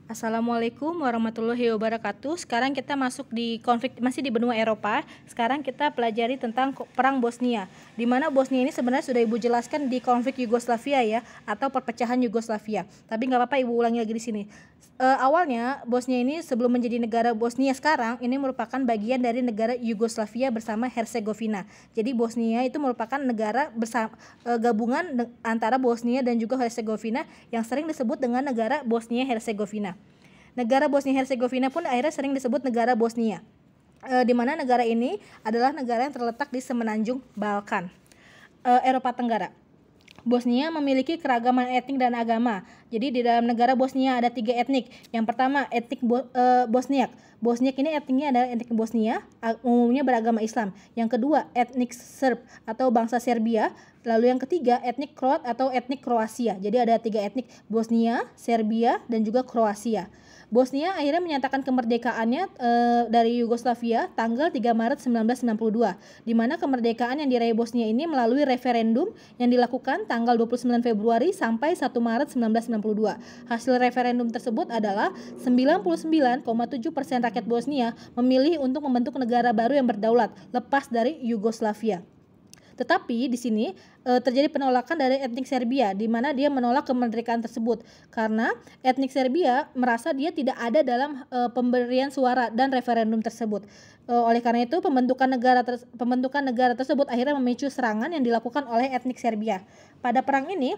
Assalamualaikum warahmatullahi wabarakatuh. Sekarang kita masuk di konflik masih di benua Eropa. Sekarang kita pelajari tentang perang Bosnia. Di mana Bosnia ini sebenarnya sudah Ibu jelaskan di konflik Yugoslavia ya, atau perpecahan Yugoslavia. Tapi nggak apa-apa Ibu ulangi lagi di sini. Awalnya Bosnia ini sebelum menjadi negara Bosnia sekarang ini merupakan bagian dari negara Yugoslavia bersama Herzegovina. Jadi Bosnia itu merupakan negara gabungan antara Bosnia dan juga Herzegovina yang sering disebut dengan negara Bosnia Herzegovina. Negara Bosnia-Herzegovina pun akhirnya sering disebut negara Bosnia, di mana negara ini adalah negara yang terletak di semenanjung Balkan, Eropa Tenggara. Bosnia memiliki keragaman etnik dan agama. Jadi di dalam negara Bosnia ada 3 etnik. Yang pertama etnik Bosniak. Bosniak ini etniknya adalah etnik Bosnia, umumnya beragama Islam. Yang kedua etnik Serb atau bangsa Serbia. Lalu yang ketiga etnik Kroat atau etnik Kroasia. Jadi ada 3 etnik, Bosnia, Serbia, dan juga Kroasia. Bosnia akhirnya menyatakan kemerdekaannya dari Yugoslavia tanggal 3 Maret 1962, di mana kemerdekaan yang diraih Bosnia ini melalui referendum yang dilakukan tanggal 29 Februari sampai 1 Maret 1992. Hasil referendum tersebut adalah 99,7% rakyat Bosnia memilih untuk membentuk negara baru yang berdaulat lepas dari Yugoslavia. Tetapi di sini terjadi penolakan dari etnik Serbia, di mana dia menolak kemerdekaan tersebut karena etnik Serbia merasa dia tidak ada dalam pemberian suara dan referendum tersebut. Oleh karena itu pembentukan negara tersebut akhirnya memicu serangan yang dilakukan oleh etnik Serbia. Pada perang ini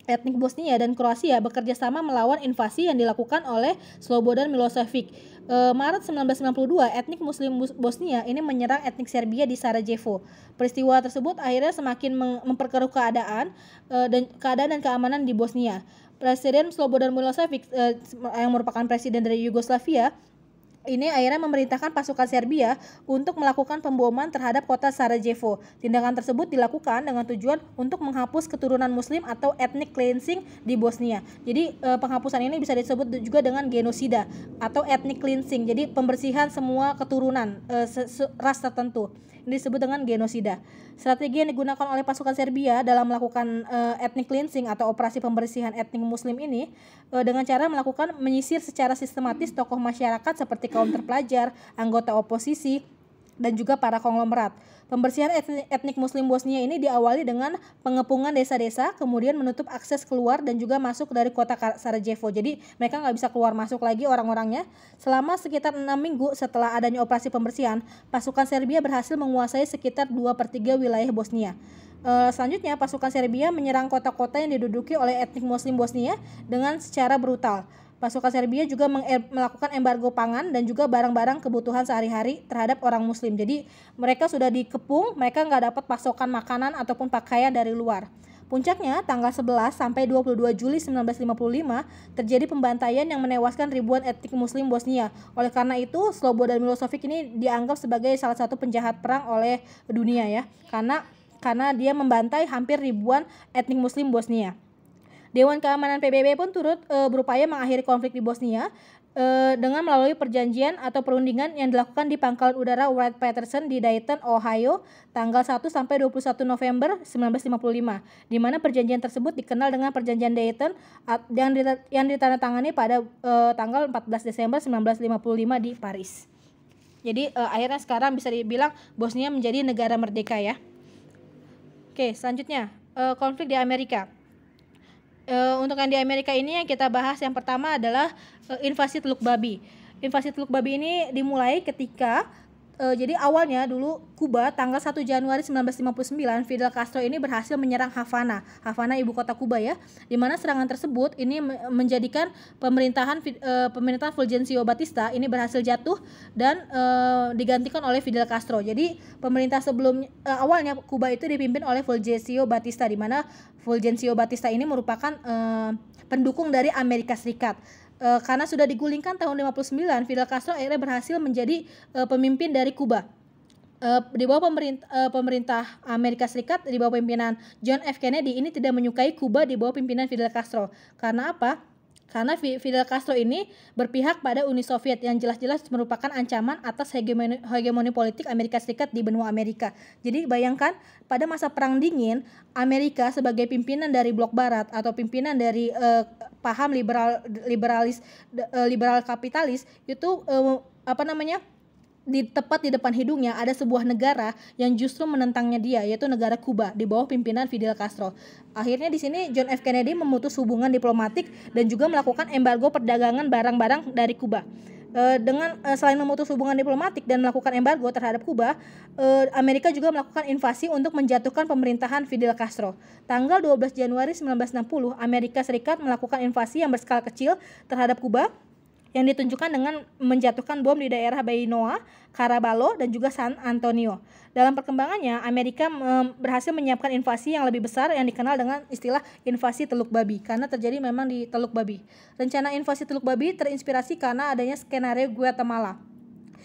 etnik Bosnia dan Kroasia bekerja sama melawan invasi yang dilakukan oleh Slobodan Milosevic. Maret 1992, etnik Muslim Bosnia ini menyerang etnik Serbia di Sarajevo. Peristiwa tersebut akhirnya semakin memperkeruh keadaan dan keamanan di Bosnia. Presiden Slobodan Milosevic yang merupakan presiden dari Yugoslavia ini akhirnya memerintahkan pasukan Serbia untuk melakukan pemboman terhadap kota Sarajevo. Tindakan tersebut dilakukan dengan tujuan untuk menghapus keturunan Muslim atau ethnic cleansing di Bosnia. Jadi penghapusan ini bisa disebut juga dengan genosida atau ethnic cleansing. Jadi pembersihan semua keturunan ras tertentu. Ini disebut dengan genosida. Strategi yang digunakan oleh pasukan Serbia dalam melakukan ethnic cleansing atau operasi pembersihan etnik Muslim ini dengan cara melakukan menyisir secara sistematis tokoh masyarakat seperti kaum terpelajar, anggota oposisi, dan juga para konglomerat. Pembersihan etnik Muslim Bosnia ini diawali dengan pengepungan desa-desa, kemudian menutup akses keluar dan juga masuk dari kota Sarajevo. Jadi mereka nggak bisa keluar masuk lagi orang-orangnya. Selama sekitar 6 minggu setelah adanya operasi pembersihan, pasukan Serbia berhasil menguasai sekitar 2/3 wilayah Bosnia. Selanjutnya pasukan Serbia menyerang kota-kota yang diduduki oleh etnik Muslim Bosnia dengan secara brutal. Pasukan Serbia juga melakukan embargo pangan dan juga barang-barang kebutuhan sehari-hari terhadap orang Muslim. Jadi mereka sudah dikepung, mereka nggak dapat pasokan makanan ataupun pakaian dari luar. Puncaknya tanggal 11 sampai 22 Juli 1955 terjadi pembantaian yang menewaskan ribuan etnik Muslim Bosnia. Oleh karena itu Slobodan Milosevic ini dianggap sebagai salah satu penjahat perang oleh dunia ya, karena dia membantai hampir ribuan etnik Muslim Bosnia. Dewan Keamanan PBB pun turut berupaya mengakhiri konflik di Bosnia dengan melalui perjanjian atau perundingan yang dilakukan di Pangkalan Udara Wright-Patterson di Dayton, Ohio, tanggal 1 sampai 21 November 1955, di mana perjanjian tersebut dikenal dengan Perjanjian Dayton yang ditandatangani pada tanggal 14 Desember 1955 di Paris. Jadi akhirnya sekarang bisa dibilang Bosnia menjadi negara merdeka ya. Oke, selanjutnya konflik di Amerika. Untuk yang di Amerika ini yang kita bahas yang pertama adalah invasi Teluk Babi. Invasi Teluk Babi ini dimulai ketika jadi awalnya dulu Kuba tanggal 1 Januari 1959 Fidel Castro ini berhasil menyerang Havana ibu kota Kuba ya, di mana serangan tersebut ini menjadikan pemerintahan Fulgencio Batista ini berhasil jatuh dan digantikan oleh Fidel Castro. Jadi pemerintah awalnya Kuba itu dipimpin oleh Fulgencio Batista, di mana Fulgencio Batista ini merupakan pendukung dari Amerika Serikat. Karena sudah digulingkan tahun 59, Fidel Castro akhirnya berhasil menjadi pemimpin dari Kuba. Di bawah pemerintah Amerika Serikat di bawah pimpinan John F. Kennedy ini tidak menyukai Kuba di bawah pimpinan Fidel Castro. Karena apa? Karena Fidel Castro ini berpihak pada Uni Soviet yang jelas-jelas merupakan ancaman atas hegemoni politik Amerika Serikat di benua Amerika. Jadi bayangkan pada masa Perang Dingin, Amerika sebagai pimpinan dari blok barat atau pimpinan dari paham liberal kapitalis itu tepat di depan hidungnya ada sebuah negara yang justru menentangnya dia, yaitu negara Kuba di bawah pimpinan Fidel Castro. Akhirnya di sini John F. Kennedy memutus hubungan diplomatik dan juga melakukan embargo perdagangan barang-barang dari Kuba. Selain memutus hubungan diplomatik dan melakukan embargo terhadap Kuba, Amerika juga melakukan invasi untuk menjatuhkan pemerintahan Fidel Castro. Tanggal 12 Januari 1960, Amerika Serikat melakukan invasi yang berskala kecil terhadap Kuba yang ditunjukkan dengan menjatuhkan bom di daerah Bainoa, Caraballo, dan juga San Antonio. Dalam perkembangannya, Amerika berhasil menyiapkan invasi yang lebih besar yang dikenal dengan istilah invasi Teluk Babi, karena terjadi memang di Teluk Babi. Rencana invasi Teluk Babi terinspirasi karena adanya skenario Guatemala,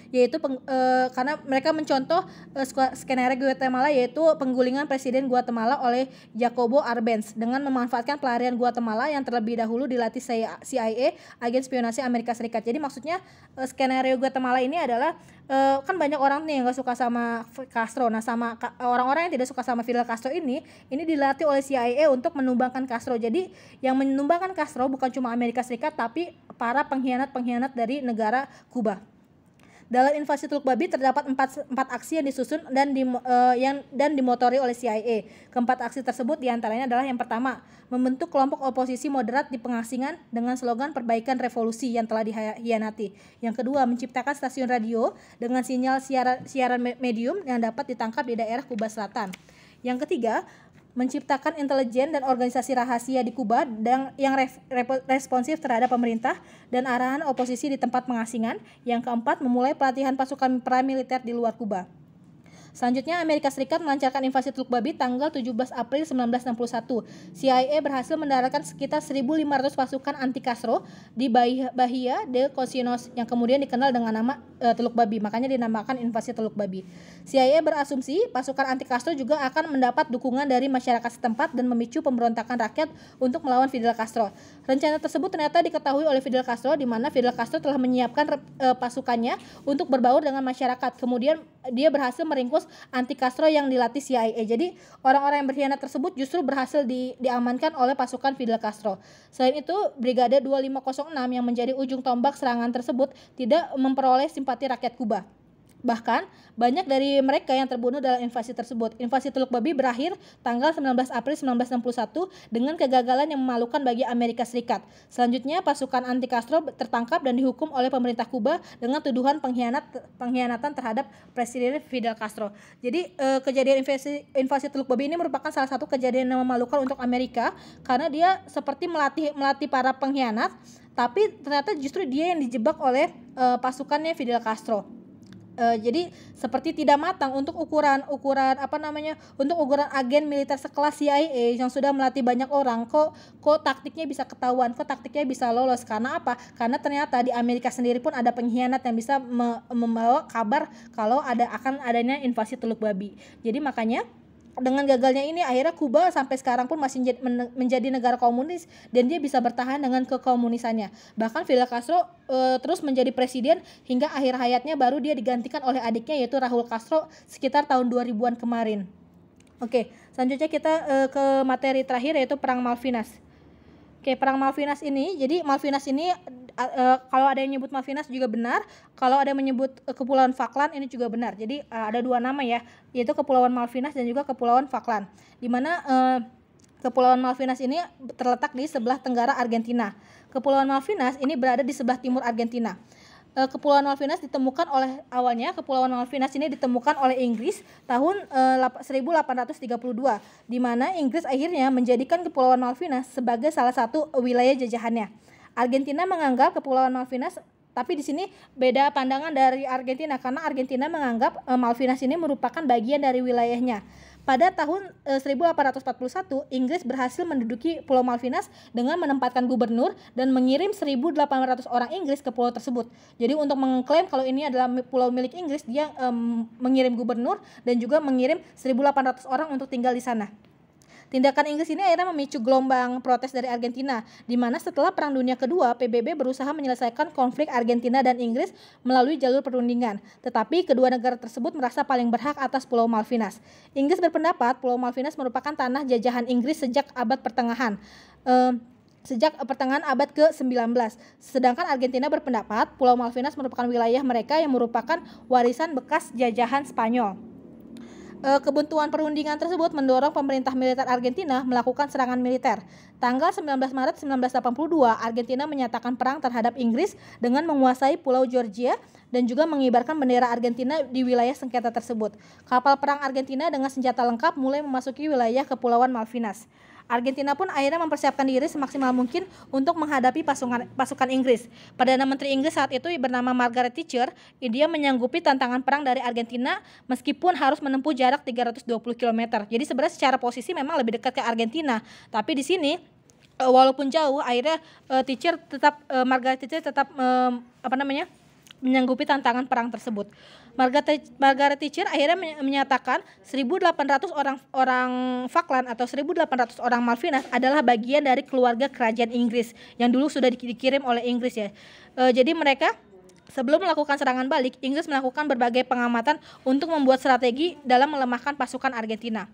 yaitu karena mereka mencontoh skenario Guatemala, yaitu penggulingan Presiden Guatemala oleh Jacobo Arbenz dengan memanfaatkan pelarian Guatemala yang terlebih dahulu dilatih CIA, agen spionase Amerika Serikat. Jadi maksudnya skenario Guatemala ini adalah kan banyak orang nih yang gak suka sama Castro. Nah, sama orang-orang yang tidak suka sama Fidel Castro ini dilatih oleh CIA untuk menumbangkan Castro. Jadi yang menumbangkan Castro bukan cuma Amerika Serikat, tapi para pengkhianat-pengkhianat dari negara Kuba. Dalam invasi Teluk Babi terdapat empat aksi yang disusun dan dimotori oleh CIA. Keempat aksi tersebut diantaranya adalah yang pertama, membentuk kelompok oposisi moderat di pengasingan dengan slogan perbaikan revolusi yang telah dihianati. Yang kedua, menciptakan stasiun radio dengan sinyal siaran medium yang dapat ditangkap di daerah Kuba Selatan. Yang ketiga, menciptakan intelijen dan organisasi rahasia di Kuba yang responsif terhadap pemerintah dan arahan oposisi di tempat pengasingan. Yang keempat, memulai pelatihan pasukan paramiliter di luar Kuba. Selanjutnya, Amerika Serikat melancarkan invasi Teluk Babi tanggal 17 April 1961. CIA berhasil mendaratkan sekitar 1.500 pasukan anti-Castro di Bahia de Cocinos yang kemudian dikenal dengan nama Teluk Babi, makanya dinamakan invasi Teluk Babi. CIA berasumsi pasukan anti-Castro juga akan mendapat dukungan dari masyarakat setempat dan memicu pemberontakan rakyat untuk melawan Fidel Castro. Rencana tersebut ternyata diketahui oleh Fidel Castro, di mana Fidel Castro telah menyiapkan pasukannya untuk berbaur dengan masyarakat. Kemudian dia berhasil meringkus anti-Castro yang dilatih CIA. Jadi orang-orang yang berkhianat tersebut justru berhasil diamankan oleh pasukan Fidel Castro. Selain itu, Brigade 2506 yang menjadi ujung tombak serangan tersebut tidak memperoleh simpati rakyat Kuba. Bahkan, banyak dari mereka yang terbunuh dalam invasi tersebut. Invasi Teluk Babi berakhir tanggal 19 April 1961 dengan kegagalan yang memalukan bagi Amerika Serikat. Selanjutnya, pasukan anti-Castro tertangkap dan dihukum oleh pemerintah Kuba dengan tuduhan pengkhianatan terhadap Presiden Fidel Castro. Jadi, kejadian invasi Teluk Babi ini merupakan salah satu kejadian yang memalukan untuk Amerika karena dia seperti melatih para pengkhianat, tapi ternyata justru dia yang dijebak oleh pasukannya Fidel Castro. Jadi seperti tidak matang untuk ukuran agen militer sekelas CIA yang sudah melatih banyak orang, kok taktiknya bisa ketahuan, kok taktiknya bisa lolos. Karena apa? Karena ternyata di Amerika sendiri pun ada pengkhianat yang bisa membawa kabar kalau akan adanya invasi Teluk Babi. Jadi makanya dengan gagalnya ini akhirnya Kuba sampai sekarang pun masih menjadi negara komunis dan dia bisa bertahan dengan kekomunisannya. Bahkan Fidel Castro terus menjadi presiden hingga akhir hayatnya, baru dia digantikan oleh adiknya yaitu Raul Castro sekitar tahun 2000-an kemarin. Oke, selanjutnya kita ke materi terakhir yaitu Perang Malvinas. Oke, Perang Malvinas ini, jadi Malvinas ini kalau ada yang nyebut Malvinas juga benar, kalau ada yang menyebut Kepulauan Falkland ini juga benar. Jadi ada dua nama ya, yaitu Kepulauan Malvinas dan juga Kepulauan Falkland. Di mana Kepulauan Malvinas ini terletak di sebelah tenggara Argentina. Kepulauan Malvinas ini berada di sebelah timur Argentina. Kepulauan Malvinas Kepulauan Malvinas ini ditemukan oleh Inggris tahun 1832, di mana Inggris akhirnya menjadikan Kepulauan Malvinas sebagai salah satu wilayah jajahannya. Argentina menganggap Kepulauan Malvinas, tapi di sini beda pandangan dari Argentina karena Argentina menganggap Malvinas ini merupakan bagian dari wilayahnya. Pada tahun 1841, Inggris berhasil menduduki Pulau Malvinas dengan menempatkan gubernur dan mengirim 1.800 orang Inggris ke pulau tersebut. Jadi untuk mengklaim kalau ini adalah pulau milik Inggris, dia mengirim gubernur dan juga mengirim 1.800 orang untuk tinggal di sana. Tindakan Inggris ini akhirnya memicu gelombang protes dari Argentina, di mana setelah Perang Dunia Kedua, PBB berusaha menyelesaikan konflik Argentina dan Inggris melalui jalur perundingan. Tetapi kedua negara tersebut merasa paling berhak atas Pulau Malvinas. Inggris berpendapat Pulau Malvinas merupakan tanah jajahan Inggris sejak abad pertengahan. Sejak pertengahan abad ke-19. Sedangkan Argentina berpendapat Pulau Malvinas merupakan wilayah mereka yang merupakan warisan bekas jajahan Spanyol. Kebuntuan perundingan tersebut mendorong pemerintah militer Argentina melakukan serangan militer. Tanggal 19 Maret 1982, Argentina menyatakan perang terhadap Inggris dengan menguasai Pulau Georgia dan juga mengibarkan bendera Argentina di wilayah sengketa tersebut. Kapal perang Argentina dengan senjata lengkap mulai memasuki wilayah Kepulauan Malvinas. Argentina pun akhirnya mempersiapkan diri semaksimal mungkin untuk menghadapi pasukan Inggris. Perdana Menteri Inggris saat itu bernama Margaret Thatcher, dia menyanggupi tantangan perang dari Argentina meskipun harus menempuh jarak 320 km. Jadi sebenarnya secara posisi memang lebih dekat ke Argentina, tapi di sini walaupun jauh, akhirnya Margaret Thatcher tetap menyanggupi tantangan perang tersebut. Margaret Thatcher akhirnya menyatakan 1.800 orang Falkland atau 1.800 orang Malvinas adalah bagian dari keluarga kerajaan Inggris yang dulu sudah dikirim oleh Inggris ya. Jadi mereka sebelum melakukan serangan balik, Inggris melakukan berbagai pengamatan untuk membuat strategi dalam melemahkan pasukan Argentina.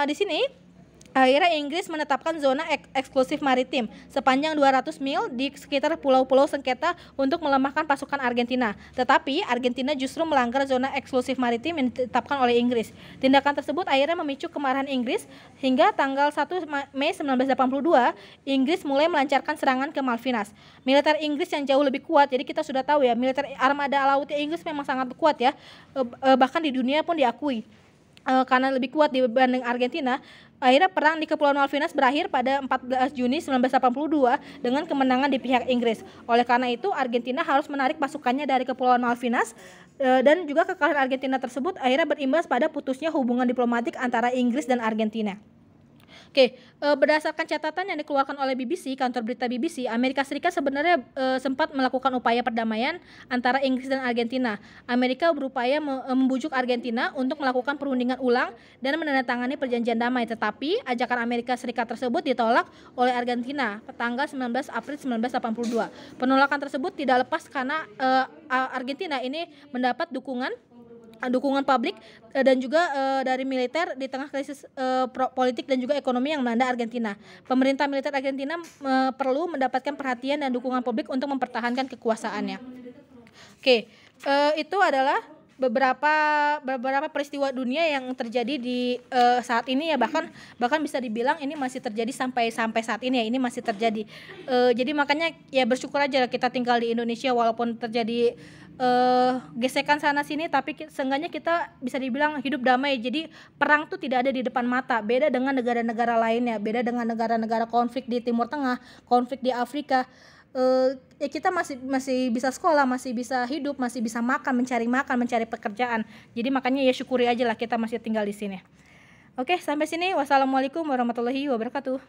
Di sini akhirnya Inggris menetapkan zona eksklusif maritim sepanjang 200 mil di sekitar pulau-pulau sengketa untuk melemahkan pasukan Argentina. Tetapi Argentina justru melanggar zona eksklusif maritim yang ditetapkan oleh Inggris. Tindakan tersebut akhirnya memicu kemarahan Inggris hingga tanggal 1 Mei 1982 Inggris mulai melancarkan serangan ke Malvinas. Militer Inggris yang jauh lebih kuat, jadi kita sudah tahu ya, militer armada lautnya Inggris memang sangat kuat ya, bahkan di dunia pun diakui. Karena lebih kuat dibanding Argentina, akhirnya perang di Kepulauan Malvinas berakhir pada 14 Juni 1982 dengan kemenangan di pihak Inggris. Oleh karena itu, Argentina harus menarik pasukannya dari Kepulauan Malvinas, dan juga kekalahan Argentina tersebut akhirnya berimbas pada putusnya hubungan diplomatik antara Inggris dan Argentina. Berdasarkan catatan yang dikeluarkan oleh BBC, kantor berita BBC, Amerika Serikat sebenarnya sempat melakukan upaya perdamaian antara Inggris dan Argentina. Amerika berupaya membujuk Argentina untuk melakukan perundingan ulang dan menandatangani perjanjian damai, tetapi ajakan Amerika Serikat tersebut ditolak oleh Argentina tanggal 19 April 1982. Penolakan tersebut tidak lepas karena Argentina ini mendapat dukungan publik dan juga dari militer di tengah krisis politik dan juga ekonomi yang melanda Argentina. Pemerintah militer Argentina perlu mendapatkan perhatian dan dukungan publik untuk mempertahankan kekuasaannya. Itu adalah beberapa peristiwa dunia yang terjadi di saat ini ya, bahkan bisa dibilang ini masih terjadi sampai saat ini ya, ini masih terjadi. Jadi makanya ya bersyukur aja kita tinggal di Indonesia walaupun terjadi gesekan sana sini, tapi seenggaknya kita bisa dibilang hidup damai. Jadi perang tuh tidak ada di depan mata, beda dengan negara-negara lainnya, beda dengan negara-negara konflik di Timur Tengah, konflik di Afrika. Kita masih bisa sekolah, masih bisa hidup, masih bisa mencari pekerjaan. Jadi makanya ya syukuri aja lah kita masih tinggal di sini. Oke, sampai sini. Wassalamualaikum warahmatullahi wabarakatuh.